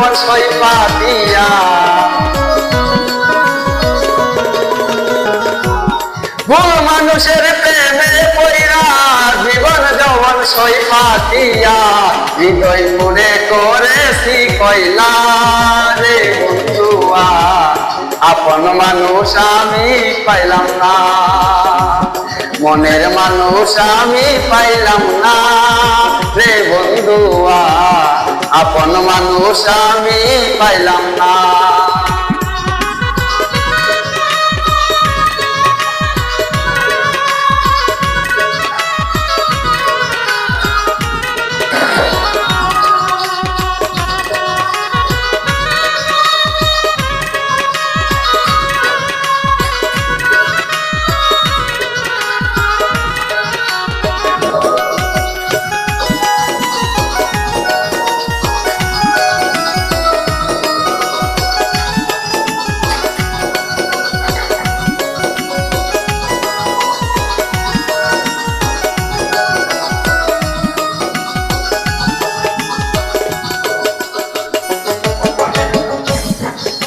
জবন সই পাতিয়া ভুল মানুষের প্রেমে পইরা জীবন জবন সই পাতিয়া হৃদয় পুরে করেছি কইলা রে বন্ধুয়া আপন মানুষ আমি পাইলাম না মনের মানুষ আমি পাইলাম না রে বন্ধুয়া আপন মানুষ আমি পাইলাম না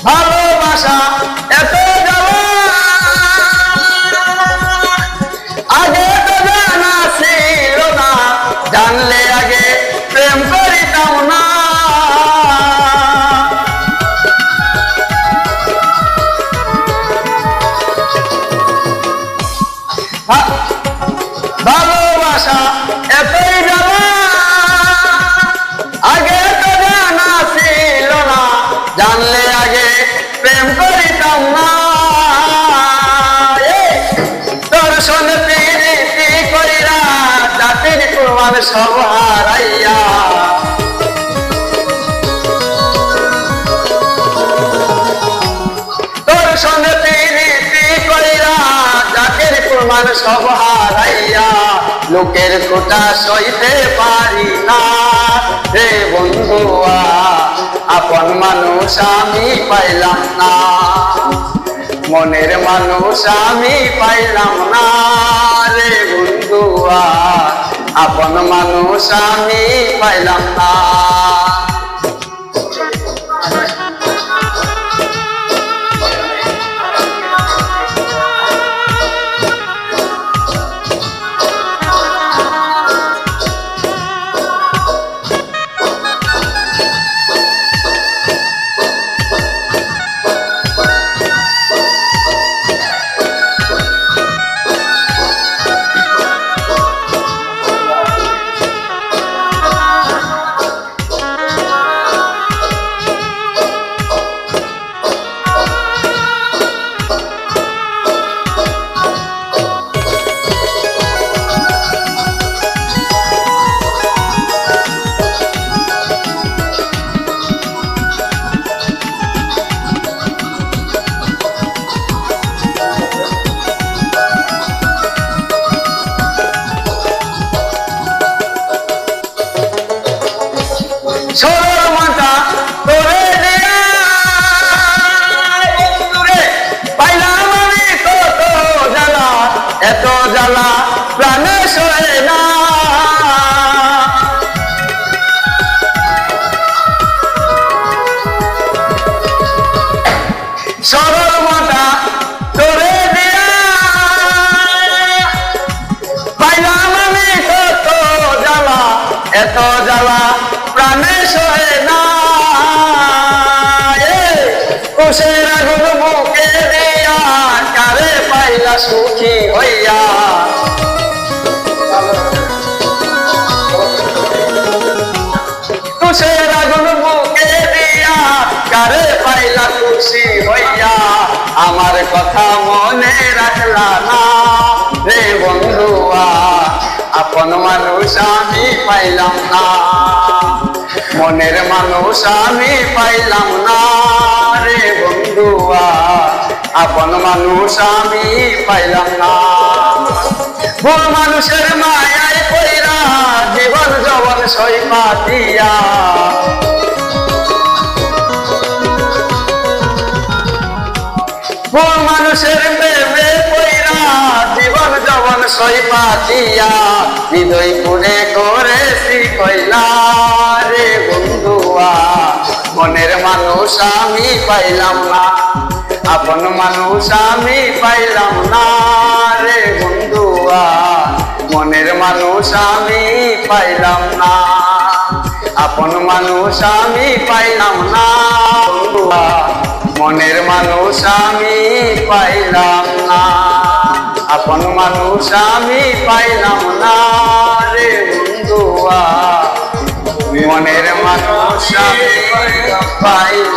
ভালোবাসা এত আগে তো জানা ছিল না জানলে আগে প্রেম করিতাম না ভালোবাসা এতই জ্বালা আগে তো জানা ছিল না জানলে আগে প্রেম করিতাম না তোর সঙ্গে প্রীতি কইরা জাতির কুরবান সব হারাইয়া তোর সঙ্গে প্রীতি কইরা জাতির কুরবান সব হারাইয়া লোকের খোটা সইতে পারি না রে বন্ধুয়া আপন মানুষ আমি পাইলাম না মনের মানুষ আমি পাইলাম না রে বন্ধুয়া আপন মানুষ আমি পাইলাম না সরল মাথা তোরে দিয়া বন্ধুরে পাইলাম আমি কত জ্বালা এত জ্বালা প্রাণে সয়ে না সরল মাথা তোরে দিয়া পাইলাম আমি কত জ্বালা এত জ্বালা প্রাণে সহে না কুশের আগুন বুকে দিয়া কারে পাইলা সুখী হইয়া কুশের আগুন বুকে দিয়া কারে পাইলা খুশি হইয়া আমার কথা মনে রাখলা না রে বন্ধুয়া আপন মানুষ আমি পাইলাম না মনের মানুষ আমি পাইলাম না রে বন্ধুয়া আপন মানুষ আমি পাইলাম না ভুল মানুষের মায়ায় পইরা জীবন জবন সই পাতিয়া ভুল মানুষের প্রেমে পইরা জীবন জবন সই পাতিয়া হৃদয় পুরে করেছি কইলা রে বন্ধুয়া মনের মানুষ আমি পাইলাম না, আপন মানুষ আমি পাইলাম না রে বন্ধুয়া, মনের মানুষ আমি পাইলাম না, আপন মানুষ আমি পাইলাম না বন্ধুয়া, মনের মানুষ আমি পাইলাম না, আপন মানুষ আমি পাইলাম না রে বন্ধুয়া, মনের মানুষ আমি পাইলাম